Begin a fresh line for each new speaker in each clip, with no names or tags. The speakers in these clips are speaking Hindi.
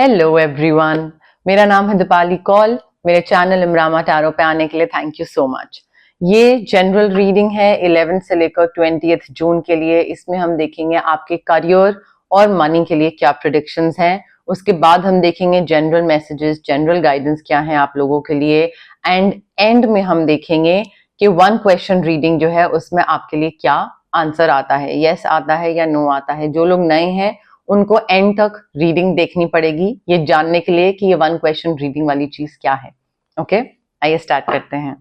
हेलो एवरीवन, मेरा नाम है दीपाली कौल। मेरे चैनल इमरामा टैरो पे आने के लिए थैंक यू सो मच। ये जनरल रीडिंग है 11 से लेकर 20 जून के लिए। इसमें हम देखेंगे आपके करियर और मनी के लिए क्या प्रेडिक्शंस हैं। उसके बाद हम देखेंगे जनरल मैसेजेस, जनरल गाइडेंस क्या है आप लोगों के लिए। एंड में हम देखेंगे कि वन क्वेश्चन रीडिंग जो है उसमें आपके लिए क्या आंसर आता है, यस आता है या नो आता है। जो लोग नए हैं उनको एंड तक रीडिंग देखनी पड़ेगी ये जानने के लिए कि ये वन क्वेश्चन रीडिंग वाली चीज क्या है। ओके, आइए स्टार्ट करते हैं।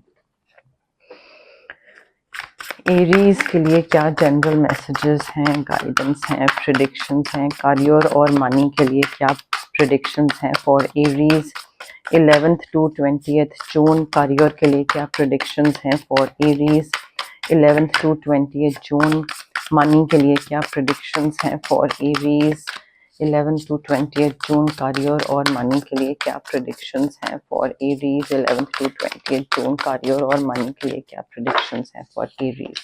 एरीज के लिए क्या जनरल मैसेजेस हैं, गाइडेंस हैं, प्रेडिक्शंस हैं। करियर और मनी के लिए क्या प्रेडिक्शंस हैं for Aries 11th to 20th June. Career के लिए क्या प्रेडिक्शंस हैं for Aries 11th to 20th June. Money के लिए क्या प्रेडिक्शंस हैं for Aries 11th to 20th June. Career और मनी के लिए क्या प्रेडिक्शंस हैं for Aries 11th to 20th June. Career और मनी के लिए क्या प्रेडिक्शंस हैं फॉर एरीज।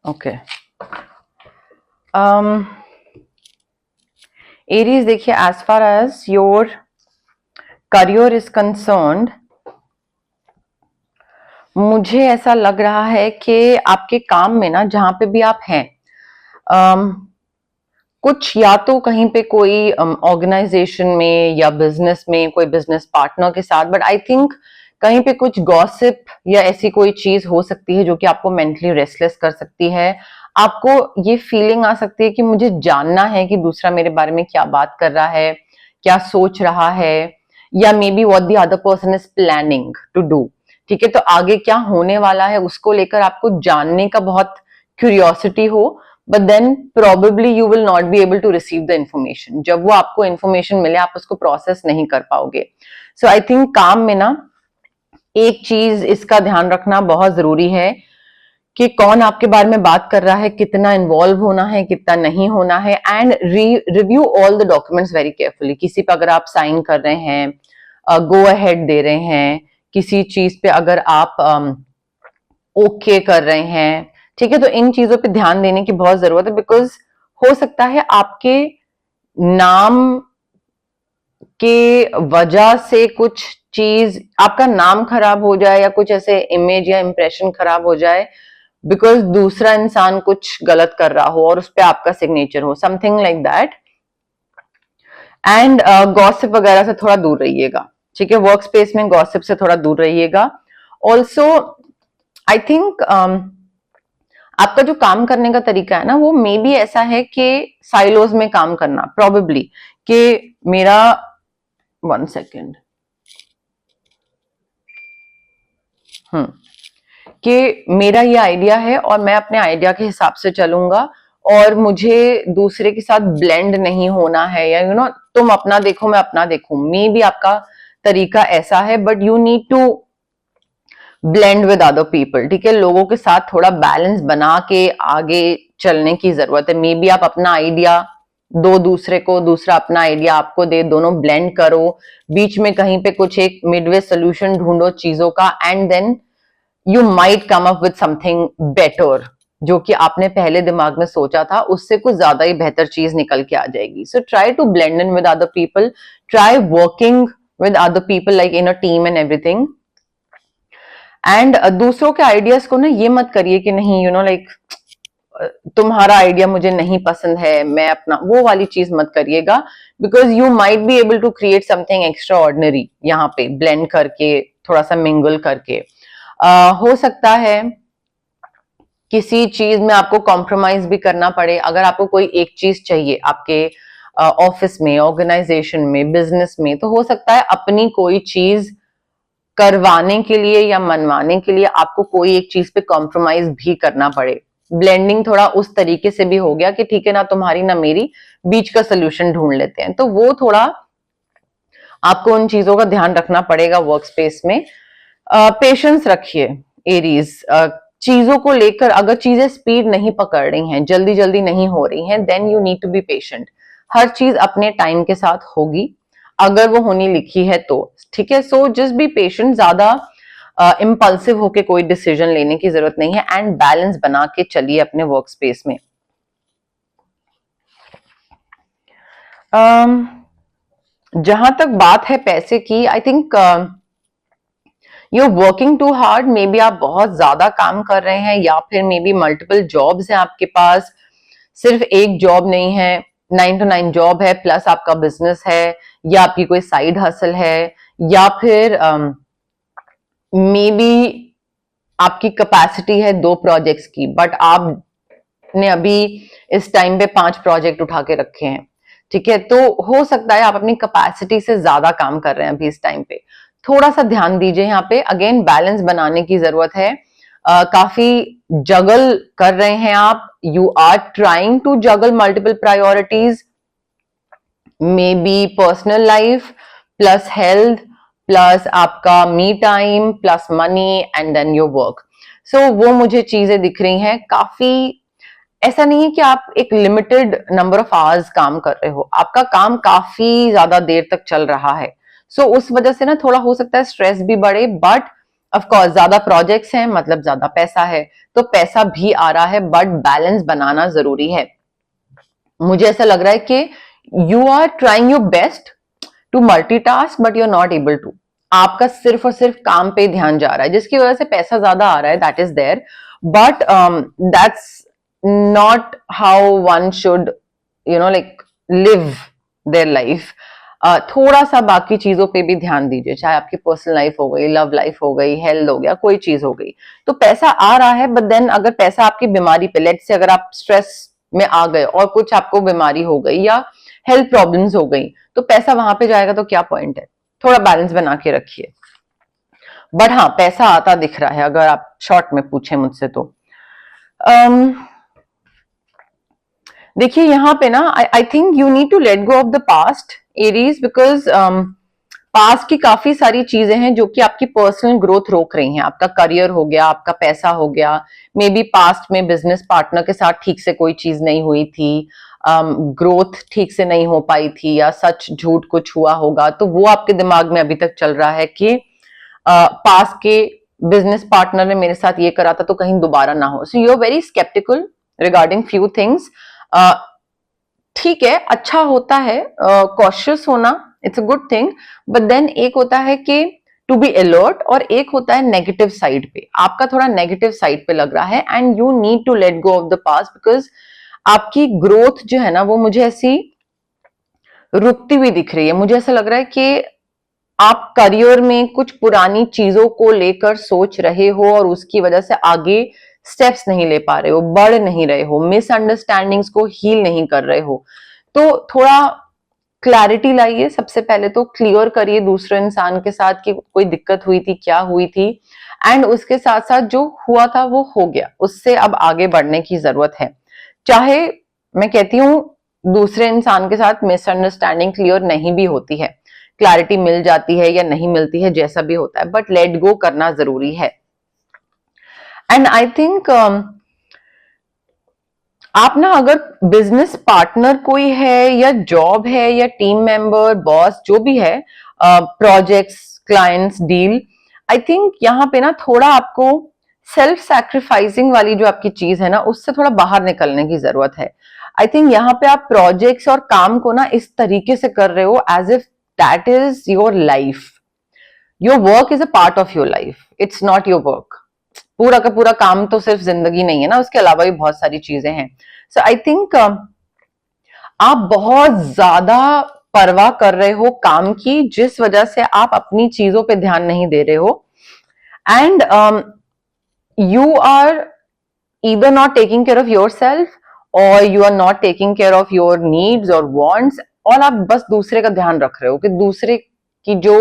ओके, एरीज देखिए, as far as your career is concerned, मुझे ऐसा लग रहा है कि आपके काम में ना जहां पे भी आप हैं कुछ या तो कहीं पे कोई ऑर्गेनाइजेशन में या बिजनेस में कोई बिजनेस पार्टनर के साथ, बट आई थिंक कहीं पे कुछ गॉसिप या ऐसी कोई चीज हो सकती है जो कि आपको मेंटली रेस्टलेस कर सकती है। आपको ये फीलिंग आ सकती है कि मुझे जानना है कि दूसरा मेरे बारे में क्या बात कर रहा है, क्या सोच रहा है, या maybe what the other person is planning to do. ठीक है, तो आगे क्या होने वाला है उसको लेकर आपको जानने का बहुत क्यूरियोसिटी हो, but then probably you will not be able to receive the information. जब वो आपको इंफॉर्मेशन मिले आप उसको प्रोसेस नहीं कर पाओगे। सो आई थिंक काम में ना एक चीज इसका ध्यान रखना बहुत जरूरी है कि कौन आपके बारे में बात कर रहा है, कितना इन्वॉल्व होना है, कितना नहीं होना है। And review all the documents very carefully. किसी पर अगर आप साइन कर रहे हैं, गो अहेड दे रहे हैं, किसी चीज पे अगर आप ओके कर रहे हैं, ठीक है, तो इन चीजों पे ध्यान देने की बहुत जरूरत है। बिकॉज हो सकता है आपके नाम के वजह से कुछ चीज, आपका नाम खराब हो जाए या कुछ ऐसे इमेज या इंप्रेशन खराब हो जाए बिकॉज दूसरा इंसान कुछ गलत कर रहा हो और उस पर आपका सिग्नेचर हो, something like that. And gossip वगैरह से थोड़ा दूर रहिएगा। ठीक है, वर्क स्पेस में गॉसिप से थोड़ा दूर रहिएगा। ऑल्सो आई थिंक आपका जो काम करने का तरीका है ना वो मे बी ऐसा है कि साइलोज में काम करना, प्रोबेबली कि मेरा 1 सेकेंड कि मेरा ये आइडिया है और मैं अपने आइडिया के हिसाब से चलूंगा और मुझे दूसरे के साथ ब्लेंड नहीं होना है, या यू नो तुम अपना देखो मैं अपना देखूं। मे बी आपका तरीका ऐसा है, but you need to blend with other people. ठीक है, लोगों के साथ थोड़ा बैलेंस बना के आगे चलने की जरूरत है। मे बी आप अपना आइडिया दो दूसरे को, दूसरा अपना आइडिया आपको दे, दोनों ब्लेंड करो, बीच में कहीं पे कुछ एक मिडवे सोल्यूशन ढूंढो चीजों का, and then you might come up with something better. जो कि आपने पहले दिमाग में सोचा था उससे कुछ ज्यादा ही बेहतर चीज निकल के आ जाएगी। So try to blend in with other people, try working with other people like in a team and everything. And दूसरों के आइडियाज को ना ये मत करिए कि नहीं, यू नो लाइक तुम्हारा आइडिया मुझे नहीं पसंद है, मैं अपना, वो वाली चीज मत करिएगा। Because you might be able to create something extraordinary यहाँ पे ब्लेंड करके, थोड़ा सा मिंगल करके। हो सकता है किसी चीज में आपको कॉम्प्रोमाइज भी करना पड़े। अगर आपको कोई एक चीज चाहिए आपके ऑफिस में, ऑर्गेनाइजेशन में, बिजनेस में, तो हो सकता है अपनी कोई चीज करवाने के लिए या मनवाने के लिए आपको कोई एक चीज पे कॉम्प्रोमाइज भी करना पड़े। ब्लेंडिंग थोड़ा उस तरीके से भी हो गया कि ठीक है ना तुम्हारी ना मेरी, बीच का सोल्यूशन ढूंढ लेते हैं। तो वो थोड़ा आपको उन चीजों का ध्यान रखना पड़ेगा वर्क स्पेस में। पेशेंस रखिए एरीज। चीजों को लेकर अगर चीजें स्पीड नहीं पकड़ रही हैं, जल्दी जल्दी नहीं हो रही हैं, then you need to be patient. हर चीज अपने टाइम के साथ होगी अगर वो होनी लिखी है तो, ठीक है। So just be patient. ज्यादा इम्पल्सिव होके कोई डिसीजन लेने की जरूरत नहीं है, एंड बैलेंस बना के चलिए अपने वर्क स्पेस में। जहां तक बात है पैसे की, I think you working too hard, maybe आप बहुत ज्यादा काम कर रहे हैं, या फिर मे बी मल्टीपल जॉब्स हैं आपके पास, सिर्फ एक जॉब नहीं है, 9 to 9 जॉब है प्लस आपका बिजनेस है, या आपकी कोई साइड हसल है, या फिर मे बी आपकी कैपेसिटी है 2 प्रोजेक्ट्स की, बट आपने अभी इस टाइम पे 5 प्रोजेक्ट उठा के रखे हैं, ठीक है, तो हो सकता है आप अपनी कैपेसिटी से ज्यादा काम कर रहे हैं अभी इस टाइम पे। थोड़ा सा ध्यान दीजिए यहाँ पे, अगेन बैलेंस बनाने की जरूरत है। काफी जगल कर रहे हैं आप, you are trying to juggle multiple priorities, may be personal life plus health plus आपका me time plus money and then your work. So वो मुझे चीजें दिख रही हैं काफी। ऐसा नहीं है कि आप एक लिमिटेड नंबर ऑफ आवर्स काम कर रहे हो, आपका काम काफी ज्यादा देर तक चल रहा है। सो उस वजह से ना थोड़ा हो सकता है स्ट्रेस भी बढ़े, बट ऑफ कोर्स ज्यादा प्रोजेक्ट्स हैं मतलब ज्यादा पैसा है, तो पैसा भी आ रहा है, बट बैलेंस बनाना जरूरी है। मुझे ऐसा लग रहा है कि you are trying your best to multitask but you are not able to. आपका सिर्फ और सिर्फ काम पे ध्यान जा रहा है, जिसकी वजह से पैसा ज्यादा आ रहा है, that is there, but that's not how one should like live their life. थोड़ा सा बाकी चीजों पे भी ध्यान दीजिए, चाहे आपकी पर्सनल लाइफ हो गई, लव लाइफ हो गई, हेल्थ हो गया, कोई चीज हो गई। तो पैसा आ रहा है, बट देन अगर पैसा आपकी बीमारी पे, लेट से अगर आप स्ट्रेस में आ गए और कुछ आपको बीमारी हो गई या हेल्थ प्रॉब्लम्स हो गई, तो पैसा वहां पे जाएगा तो क्या पॉइंट है। थोड़ा बैलेंस बना के रखिए। बट हाँ, पैसा आता दिख रहा है अगर आप शॉर्ट में पूछे मुझसे तो। देखिए यहाँ पे ना, I think you need to let go of the past Aries, because past की काफी सारी चीजें हैं जो कि आपकी पर्सनल ग्रोथ रोक रही हैं। आपका करियर हो गया, आपका पैसा हो गया, मे बी पास्ट में बिजनेस पार्टनर के साथ ठीक से कोई चीज नहीं हुई थी, ग्रोथ ठीक से नहीं हो पाई थी, या सच झूठ कुछ हुआ होगा, तो वो आपके दिमाग में अभी तक चल रहा है कि पास्ट के बिजनेस पार्टनर ने मेरे साथ ये करा था तो कहीं दोबारा ना हो। So you are very sceptical regarding few things. ठीक है, अच्छा होता है कॉशियस होना, it's a good thing, but then एक होता है कि टू बी अलर्ट, और एक होता है नेगेटिव साइड पे। आपका थोड़ा नेगेटिव साइड पे लग रहा है, and you need to let go of the past, because आपकी ग्रोथ जो है ना वो मुझे ऐसी रुकती हुई दिख रही है। मुझे ऐसा लग रहा है कि आप करियर में कुछ पुरानी चीजों को लेकर सोच रहे हो और उसकी वजह से आगे स्टेप्स नहीं ले पा रहे हो, बढ़ नहीं रहे हो, मिसअंडरस्टैंडिंग्स को हील नहीं कर रहे हो। तो थोड़ा क्लैरिटी लाइए, सबसे पहले तो क्लियर करिए दूसरे इंसान के साथ कि कोई दिक्कत हुई थी, क्या हुई थी, एंड उसके साथ साथ जो हुआ था वो हो गया, उससे अब आगे बढ़ने की जरूरत है। चाहे मैं कहती हूँ दूसरे इंसान के साथ मिसअंडरस्टैंडिंग क्लियर नहीं भी होती है, क्लैरिटी मिल जाती है या नहीं मिलती है, जैसा भी होता है, बट लेट गो करना जरूरी है। एंड आई थिंक आप ना, अगर बिजनेस पार्टनर कोई है या जॉब है या टीम मेंबर, बॉस, जो भी है, projects, clients, deal, I think यहाँ पे ना थोड़ा आपको सेल्फ सैक्रिफाइसिंग वाली जो आपकी चीज है ना, उससे थोड़ा बाहर निकलने की जरूरत है। आई थिंक यहाँ पे आप प्रोजेक्ट्स और काम को ना इस तरीके से कर रहे हो as if that is your life. Your work is a part of your life, it's not your work. पूरा का पूरा काम तो सिर्फ जिंदगी नहीं है ना, उसके अलावा भी बहुत सारी चीजें हैं। सो आई थिंक आप बहुत ज्यादा परवाह कर रहे हो काम की, जिस वजह से आप अपनी चीजों पे ध्यान नहीं दे रहे हो, and you are either not taking care of yourself or you are not taking care of your needs or wants, और आप बस दूसरे का ध्यान रख रहे हो कि दूसरे की जो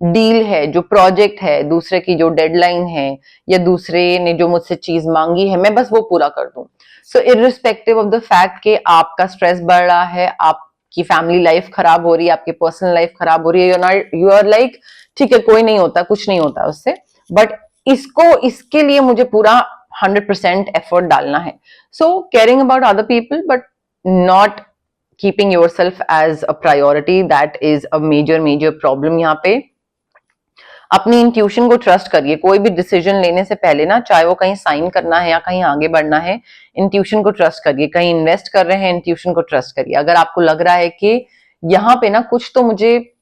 डील है, जो प्रोजेक्ट है, दूसरे की जो डेडलाइन है, या दूसरे ने जो मुझसे चीज मांगी है, मैं बस वो पूरा कर दूं। सो इररिस्पेक्टिव ऑफ द फैक्ट कि आपका स्ट्रेस बढ़ रहा है, आपकी फैमिली लाइफ खराब हो रही है, आपकी पर्सनल लाइफ खराब हो रही है, यू आर लाइक ठीक है, कोई नहीं होता, कुछ नहीं होता उससे, बट इसके लिए मुझे पूरा 100% एफर्ट डालना है। So caring about other people but not keeping yourself as a priority, that is a major problem यहाँ पे। अपनी इंट्यूशन को ट्रस्ट करिए, कोई भी डिसीजन लेने से पहले ना, चाहे वो कहीं साइन करना है या कहीं आगे बढ़ना है, इंट्यूशन को ट्रस्ट करिए। कहीं इन्वेस्ट कर रहे हैं, इंट्यूशन को ट्रस्ट करिए। अगर आपको लग रहा है कि यहाँ पे ना कुछ तो मुझे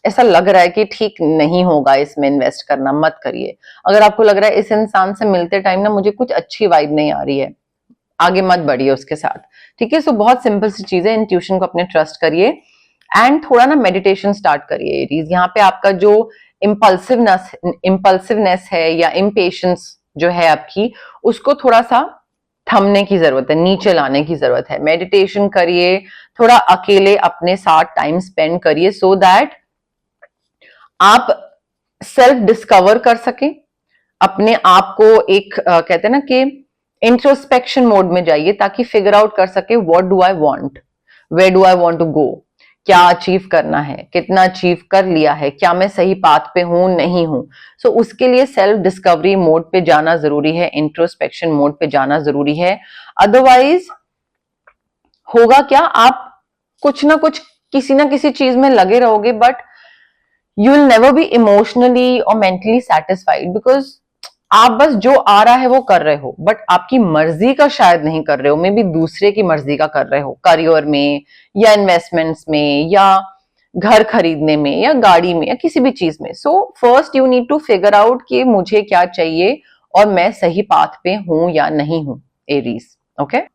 ऐसा लग रहा है कि ठीक नहीं होगा इसमें इन्वेस्ट करना, मत करिए। अगर आपको लग रहा है इस इंसान से मिलते टाइम ना मुझे कुछ अच्छी वाइब नहीं आ रही है, आगे मत बढ़िए उसके साथ, ठीक है। सो बहुत सिंपल सी चीज है, इंट्यूशन को अपने ट्रस्ट करिए एंड थोड़ा ना मेडिटेशन स्टार्ट करिए एरीज। यहाँ पे आपका जो इम्पल्सिवनेस है या इम्पेशंस जो है आपकी, उसको थोड़ा सा थमने की जरूरत है, नीचे लाने की जरूरत है। मेडिटेशन करिए, थोड़ा अकेले अपने साथ टाइम स्पेंड करिए, सो दैट आप सेल्फ डिस्कवर कर सके अपने आप को। एक कहते हैं ना कि इंट्रोस्पेक्शन मोड में जाइए, ताकि फिगर आउट कर सके what do I want, where do I want to go, क्या अचीव करना है, कितना अचीव कर लिया है, क्या मैं सही पाथ पे हूं नहीं हूं। सो उसके लिए सेल्फ डिस्कवरी मोड पे जाना जरूरी है, इंट्रोस्पेक्शन मोड पे जाना जरूरी है। अदरवाइज होगा क्या, आप कुछ ना कुछ किसी ना किसी चीज में लगे रहोगे, but you will never be emotionally और मेंटली सेटिस्फाइड, बिकॉज आप बस जो आ रहा है वो कर रहे हो, बट आपकी मर्जी का शायद नहीं कर रहे हो, मे बी दूसरे की मर्जी का कर रहे हो, करियर में या इन्वेस्टमेंट्स में या घर खरीदने में या गाड़ी में या किसी भी चीज में। So first you need to figure out कि मुझे क्या चाहिए और मैं सही पाथ पे हूं या नहीं हूं, एरीज। ओके,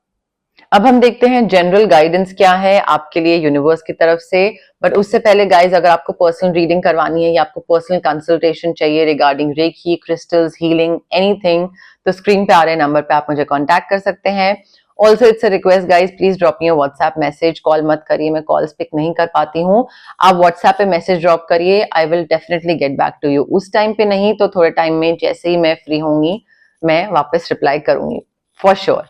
अब हम देखते हैं जनरल गाइडेंस क्या है आपके लिए यूनिवर्स की तरफ से। बट उससे पहले गाइज, अगर आपको पर्सनल रीडिंग करवानी है या आपको पर्सनल कंसल्टेशन चाहिए regarding reiki, crystals, healing, anything, तो स्क्रीन पे आ रहे नंबर पे आप मुझे कांटेक्ट कर सकते हैं। Also it's a request guys, please drop me WhatsApp message, call मत करिए, मैं कॉल्स पिक नहीं कर पाती हूँ। आप व्हाट्सएप पे मैसेज ड्रॉप करिए, I will definitely get back to you. उस टाइम पे नहीं तो थोड़े टाइम में, जैसे ही मैं फ्री होंगी मैं वापस रिप्लाई करूंगी फॉर श्योर।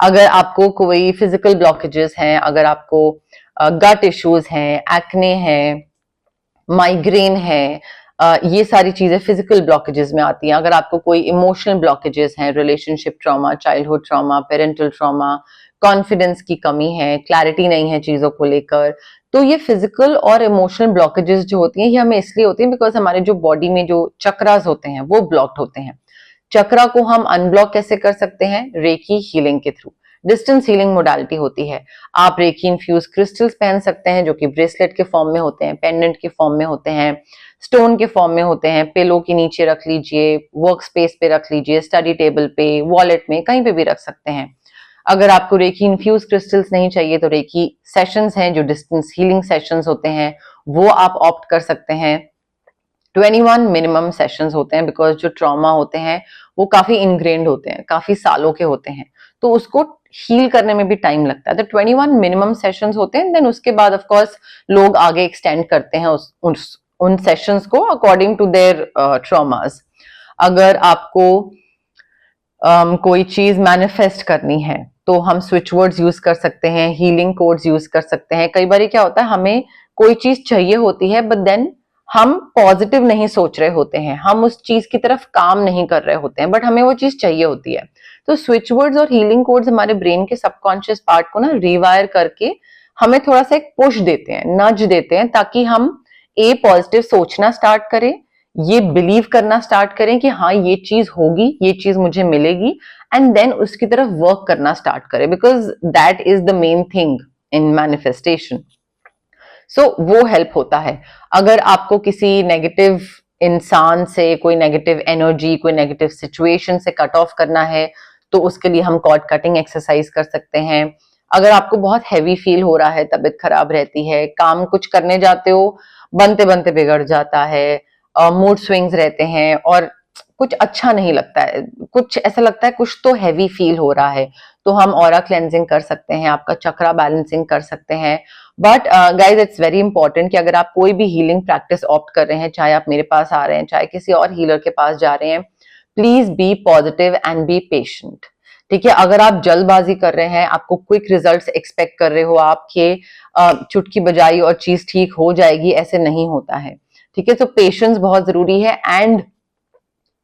अगर आपको कोई फिजिकल ब्लॉकेजेस हैं, अगर आपको गट इश्यूज हैं, एक्ने है, माइग्रेन है, ये सारी चीजें फिजिकल ब्लॉकेजेस में आती हैं। अगर आपको कोई इमोशनल ब्लॉकेजेस हैं, relationship trauma, childhood trauma, parental trauma, confidence की कमी है, क्लैरिटी नहीं है चीजों को लेकर, तो ये फिजिकल और इमोशनल ब्लॉकेजेस जो होती हैं ये हमें इसलिए होती हैं बिकॉज हमारे जो बॉडी में जो चक्रास होते हैं वो ब्लॉक्ड होते हैं। चक्रा को हम अनब्लॉक कैसे कर सकते हैं? रेकी हीलिंग के थ्रू। डिस्टेंस हीलिंग मोडालिटी होती है। आप रेकी इन्फ्यूज क्रिस्टल्स पहन सकते हैं जो कि ब्रेसलेट के फॉर्म में होते हैं, पेंडेंट के फॉर्म में होते हैं, स्टोन के फॉर्म में होते हैं। पिलो के नीचे रख लीजिए, वर्क स्पेस पे रख लीजिए, स्टडी टेबल पे, वॉलेट में, कहीं पे भी रख सकते हैं। अगर आपको रेकी इन्फ्यूज क्रिस्टल्स नहीं चाहिए तो रेकी सेशंस हैं जो डिस्टेंस हीलिंग सेशंस होते हैं, वो आप ऑप्ट कर सकते हैं। 21 मिनिमम सेशंस होते हैं बिकॉज जो ट्रॉमा होते हैं वो काफी इनग्रेन्ड होते हैं, काफी सालों के होते हैं, तो उसको हील करने में भी टाइम लगता है। तो 21 मिनिमम सेशंस होते हैं, देन उसके बाद ऑफ कोर्स लोग आगे एक्सटेंड करते हैं उन सेशंस को अकॉर्डिंग टू देयर ट्रॉमास। अगर आपको कोई चीज मैनिफेस्ट करनी है तो हम स्विच वर्ड्स यूज कर सकते हैं, हीलिंग कोड्स यूज कर सकते हैं। कई बार क्या होता है, हमें कोई चीज चाहिए होती है बट देन हम पॉजिटिव नहीं सोच रहे होते हैं, हम उस चीज की तरफ काम नहीं कर रहे होते हैं, बट हमें वो चीज चाहिए होती है। तो स्विच वर्ड्स और हीलिंग कोड्स हमारे ब्रेन के सबकॉन्शियस पार्ट को ना रिवायर करके हमें थोड़ा सा एक पुश देते हैं, नज देते हैं, ताकि हम पॉजिटिव सोचना स्टार्ट करें, ये बिलीव करना स्टार्ट करें कि हाँ ये चीज होगी, ये चीज मुझे मिलेगी, एंड देन उसकी तरफ वर्क करना स्टार्ट करें, because that is the main thing in manifestation. So वो हेल्प होता है। अगर आपको किसी नेगेटिव इंसान से, कोई नेगेटिव एनर्जी, कोई नेगेटिव सिचुएशन से कट ऑफ करना है तो उसके लिए हम कॉर्ड कटिंग एक्सरसाइज कर सकते हैं। अगर आपको बहुत हैवी फील हो रहा है, तबीयत खराब रहती है, काम कुछ करने जाते हो बनते बनते बिगड़ जाता है, मूड स्विंग्स रहते हैं और कुछ अच्छा नहीं लगता है, कुछ ऐसा लगता है कुछ तो हैवी फील हो रहा है, तो हम ऑरा क्लेंजिंग कर सकते हैं, आपका चक्रा बैलेंसिंग कर सकते हैं। But guys it's very important कि अगर आप कोई भी हीलिंग प्रैक्टिस ऑप्ट कर रहे हैं, चाहे आप मेरे पास आ रहे हैं, चाहे किसी और हीलर के पास जा रहे हैं, please be positive and be patient. ठीक है, अगर आप जल्दबाजी कर रहे हैं, आपको क्विक रिजल्ट्स एक्सपेक्ट कर रहे हो, आपके चुटकी बजाई और चीज ठीक हो जाएगी, ऐसे नहीं होता है। ठीक है, तो पेशेंस बहुत जरूरी है एंड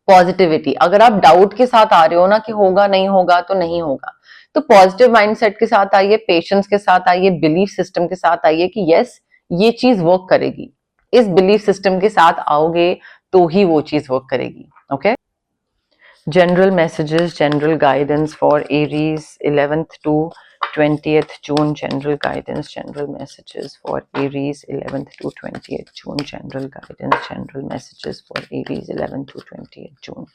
पॉजिटिविटी। अगर आप डाउट के साथ आ रहे हो ना कि होगा नहीं होगा तो नहीं होगा, तो पॉजिटिव माइंडसेट के साथ आइए, पेशेंस के साथ आइए, बिलीफ सिस्टम के साथ आइए कि यस ये चीज वर्क करेगी। इस बिलीफ सिस्टम के साथ आओगे तो ही वो चीज वर्क करेगी. Okay. General messages, general guidance for Aries 11th to 20th June. General guidance, general messages for Aries 11th to 20th June. General guidance, general messages for Aries 11th to 20th June.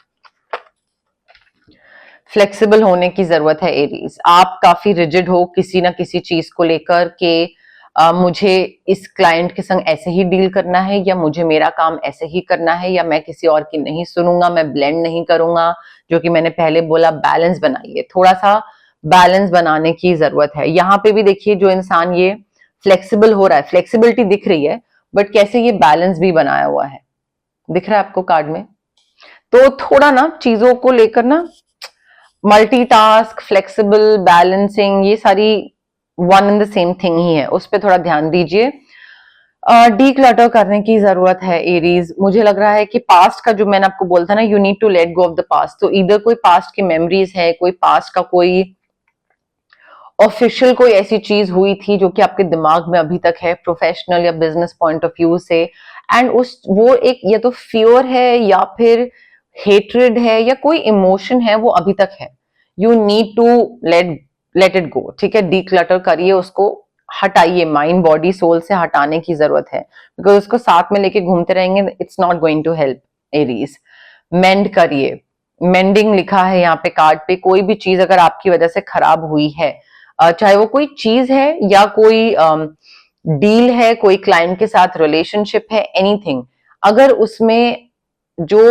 Flexible होने की जरूरत है एरीज. आप काफी रिजिड हो किसी ना किसी चीज को लेकर के मुझे इस क्लाइंट के संग ऐसे ही डील करना है, या मुझे मेरा काम ऐसे ही करना है, या मैं किसी और की नहीं सुनूंगा, मैं ब्लेंड नहीं करूंगा. जो कि मैंने पहले बोला, बैलेंस बनाइए. थोड़ा सा बैलेंस बनाने की जरूरत है. यहाँ पे भी देखिए जो इंसान ये फ्लेक्सिबल हो रहा है, फ्लेक्सिबिलिटी दिख रही है, बट कैसे ये बैलेंस भी बनाया हुआ है दिख रहा है आपको कार्ड में. तो थोड़ा ना चीजों को लेकर ना मल्टीटास्क, फ्लेक्सिबल, बैलेंसिंग, ये सारी one and the same thing he है. उस पर थोड़ा ध्यान दीजिए. डीक्लटर करने की जरूरत है एरीज. मुझे लग रहा है कि पास्ट का जो मैंने आपको बोला था ना, you need to let go of the past. तो इधर कोई पास्ट की मेमोरीज है, कोई पास्ट का कोई ऑफिशियल कोई ऐसी चीज हुई थी जो कि आपके दिमाग में अभी तक है, प्रोफेशनल या बिजनेस पॉइंट ऑफ व्यू से. एंड उस वो एक या तो फियर है या फिर हेट्रेड है या कोई इमोशन है, वो अभी तक है. You need to let it go. ठीक है. डीक्लटर करिए, उसको हटाइए. माइंड, बॉडी, सोल से हटाने की जरूरत है, बिकॉज उसको साथ में लेके घूमते रहेंगे, it's not going to help Aries. Mend करिए. मेंडिंग लिखा है यहाँ पे कार्ड पे. कोई भी चीज अगर आपकी वजह से खराब हुई है, चाहे वो कोई चीज है या कोई डील है, कोई क्लाइंट के साथ रिलेशनशिप है, एनीथिंग, अगर उसमें जो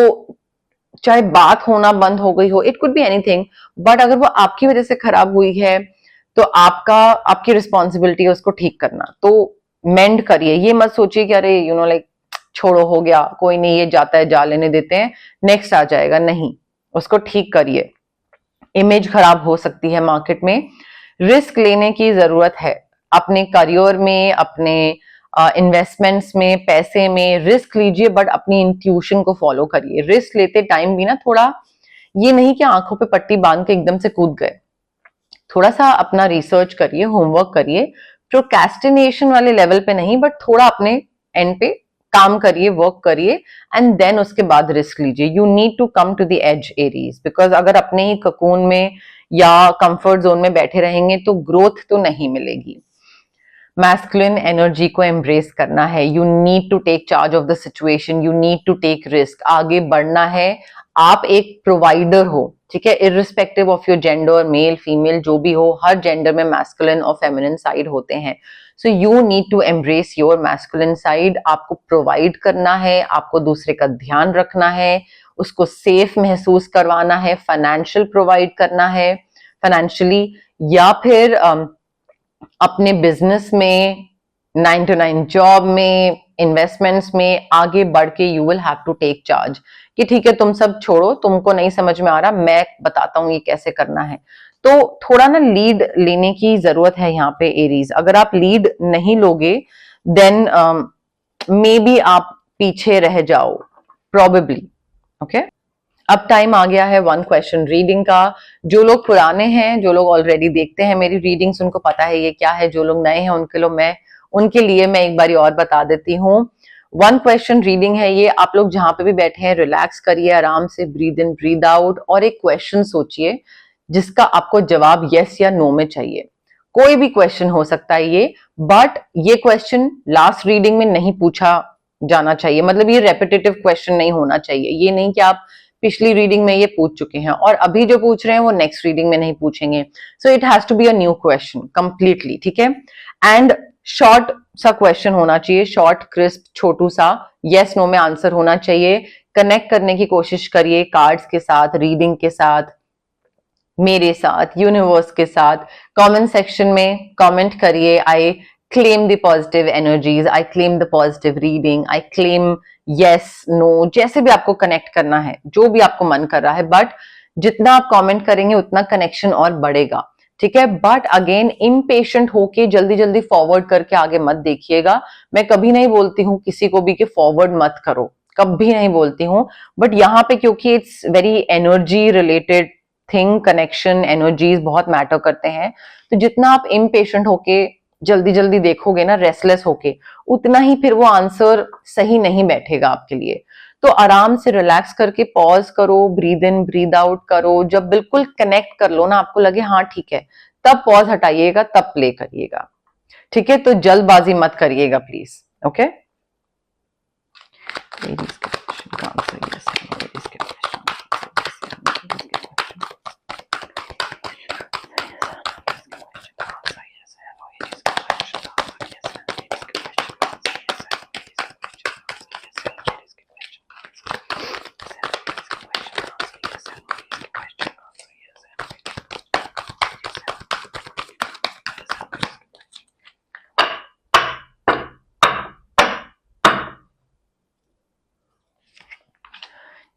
चाहे बात होना बंद हो गई हो, it could be anything, but अगर वो आपकी वजह से खराब हुई है तो आपकी रिस्पॉन्सिबिलिटी है उसको ठीक करना. तो मेंड करिए. ये मत सोचिए कि अरे लाइक छोड़ो, हो गया, कोई नहीं, ये जाता है, जा लेने देते हैं, नेक्स्ट आ जाएगा. नहीं, उसको ठीक करिए. इमेज खराब हो सकती है मार्केट में. रिस्क लेने की जरूरत है अपने करियर में, अपने इन्वेस्टमेंट्स में, पैसे में. रिस्क लीजिए, बट अपनी इंट्यूशन को फॉलो करिए. रिस्क लेते टाइम भी ना थोड़ा ये नहीं कि आंखों पे पट्टी बांध के एकदम से कूद गए. थोड़ा सा अपना रिसर्च करिए, होमवर्क करिए. प्रोक्रेस्टिनेशन वाले लेवल पे नहीं, बट थोड़ा अपने एंड पे काम करिए, वर्क करिए, एंड देन उसके बाद रिस्क लीजिए. You need to come to the edge Aries, because अगर अपने ही ककून में या कंफर्ट जोन में बैठे रहेंगे तो ग्रोथ तो नहीं मिलेगी. मैस्कुलिन एनर्जी को एम्ब्रेस करना है. You need to take charge of the situation. You need to take risk. आगे बढ़ना है. आप एक प्रोवाइडर हो, ठीक है, irrespective of your gender, male female जो भी हो, हर जेंडर में मैस्कुलिन और फेमिनिन साइड होते हैं. So you need to embrace your masculine side. आपको प्रोवाइड करना है, आपको दूसरे का ध्यान रखना है, उसको सेफ महसूस करवाना है, फाइनेंशियल प्रोवाइड करना है, फाइनेंशियली, या फिर अपने बिजनेस में, 9 to 9 जॉब में, इन्वेस्टमेंट्स में आगे बढ़ के you will have to take charge. कि ठीक है, तुम सब छोड़ो, तुमको नहीं समझ में आ रहा, मैं बताता हूं ये कैसे करना है. तो थोड़ा ना लीड लेने की जरूरत है यहाँ पे एरीज. अगर आप लीड नहीं लोगे देन मे बी आप पीछे रह जाओ, प्रोबेबली. ओके. अब टाइम आ गया है 1 क्वेश्चन रीडिंग का. जो लोग पुराने हैं, जो लोग ऑलरेडी देखते हैं मेरी रीडिंग्स, उनको पता है ये क्या है. जो लोग नए हैं उनके लिए मैं एक बारी और बता देती हूँ. 1 क्वेश्चन रीडिंग है ये. आप लोग जहां पे भी बैठे हैं रिलैक्स करिए, आराम से ब्रीद इन ब्रीद आउट, और एक क्वेश्चन सोचिए जिसका आपको जवाब यस या नो में चाहिए. कोई भी क्वेश्चन हो सकता है ये, बट ये क्वेश्चन लास्ट रीडिंग में नहीं पूछा जाना चाहिए. मतलब ये रेपिटेटिव क्वेश्चन नहीं होना चाहिए. ये नहीं कि आप पिछली रीडिंग में ये पूछ चुके हैं और अभी जो पूछ रहे हैं वो नेक्स्ट रीडिंग में नहीं पूछेंगे. So it has to be a new question completely. ठीक है. एंड शॉर्ट सा क्वेश्चन होना चाहिए, शॉर्ट, क्रिस्प, छोटू सा, यस नो में आंसर होना चाहिए. कनेक्ट करने की कोशिश करिए कार्ड्स के साथ, रीडिंग के साथ, मेरे साथ, यूनिवर्स के साथ. कमेंट सेक्शन में कमेंट करिए, I claim the positive energies, I claim the positive reading, I claim yes no, जैसे भी आपको कनेक्ट करना है, जो भी आपको मन कर रहा है. बट जितना आप कमेंट करेंगे उतना कनेक्शन और बढ़ेगा. ठीक है. बट अगेन इम्पेशेंट होके जल्दी जल्दी फॉरवर्ड करके आगे मत देखिएगा. मैं कभी नहीं बोलती हूँ किसी को भी कि फॉरवर्ड मत करो, कभी नहीं बोलती हूँ. बट यहाँ पे क्योंकि it's very energy related thing, connection, energies बहुत मैटर करते हैं, तो जितना आप इम्पेशेंट होके जल्दी जल्दी देखोगे ना, रेस्टलेस होके, उतना ही फिर वो आंसर सही नहीं बैठेगा आपके लिए. तो आराम से रिलैक्स करके पॉज करो, ब्रीद इन ब्रीद आउट करो। जब बिल्कुल कनेक्ट कर लो ना, आपको लगे हाँ ठीक है, तब पॉज हटाइएगा, तब प्ले करिएगा। ठीक है, तो जल्दबाजी मत करिएगा please. Okay,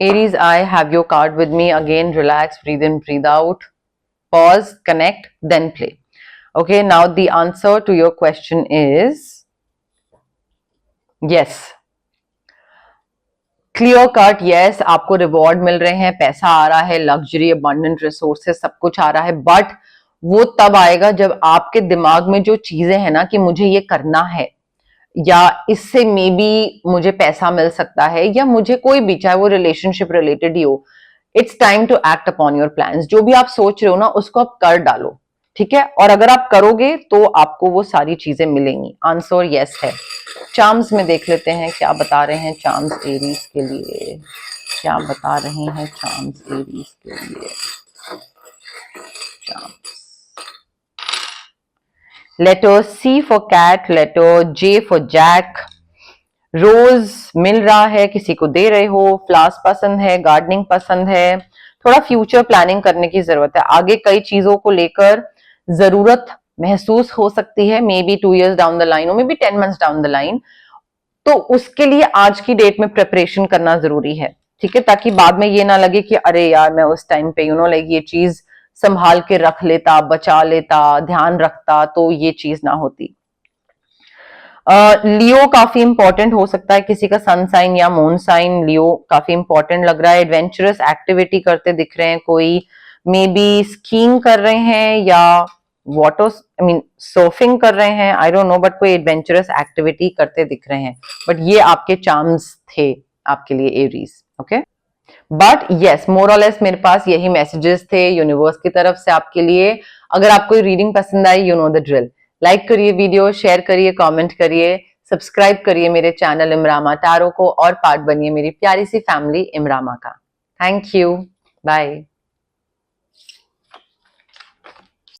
Aries, I have your card with me. Again, relax, breathe in, breathe out, pause, connect, then play. Okay, now the answer to your question is yes. Clear cut yes, आपको रिवॉर्ड मिल रहे हैं, पैसा आ रहा है, लग्जरी, अबंडेंट रिसोर्सेज, सब कुछ आ रहा है, बट वो तब आएगा जब आपके दिमाग में जो चीजें हैं ना कि मुझे ये करना है, या इससे मे बी मुझे पैसा मिल सकता है, या मुझे कोई भी, चाहे वो रिलेशनशिप रिलेटेड ही हो, it's time to act upon your plans. जो भी आप सोच रहे हो ना उसको आप कर डालो, ठीक है, और अगर आप करोगे तो आपको वो सारी चीजें मिलेंगी। आंसर यस है। चार्म्स में देख लेते हैं क्या बता रहे हैं चार्म्स एरीज के लिए, क्या बता रहे हैं चार्म्स एरीज के लिए। Charms, letter C for cat, letter J for Jack. रोज मिल रहा है, किसी को दे रहे हो, फ्लावर्स पसंद है, गार्डनिंग पसंद है, थोड़ा फ्यूचर प्लानिंग करने की जरूरत है, आगे कई चीजों को लेकर जरूरत महसूस हो सकती है, may be 2 years down the line, may be 10 months down the line. तो उसके लिए आज की डेट में प्रिपरेशन करना जरूरी है, ठीक है, ताकि बाद में ये ना लगे कि अरे यार मैं उस टाइम पे लाइक ये चीज संभाल के रख लेता, बचा लेता, ध्यान रखता, तो ये चीज ना होती। लियो काफी इंपॉर्टेंट हो सकता है, किसी का सन साइन या मून साइन लियो काफी इंपॉर्टेंट लग रहा है। एडवेंचरस एक्टिविटी करते दिख रहे हैं, कोई मे बी स्कीइंग कर रहे हैं या वाटर सर्फिंग कर रहे हैं, आई डोंट नो, बट कोई एडवेंचरस एक्टिविटी करते दिख रहे हैं। बट ये आपके चार्म्स थे आपके लिए एरीज। ओके, बट यस, मोर और लेस मेरे पास यही मैसेजेस थे यूनिवर्स की तरफ से आपके लिए। अगर आपको रीडिंग पसंद आई, you know the drill, like करिए वीडियो, शेयर करिए, कमेंट करिए, सब्सक्राइब करिए मेरे चैनल इमरामा टैरो को, और पार्ट बनिए मेरी प्यारी सी फैमिली इमरामा का। Thank you, bye.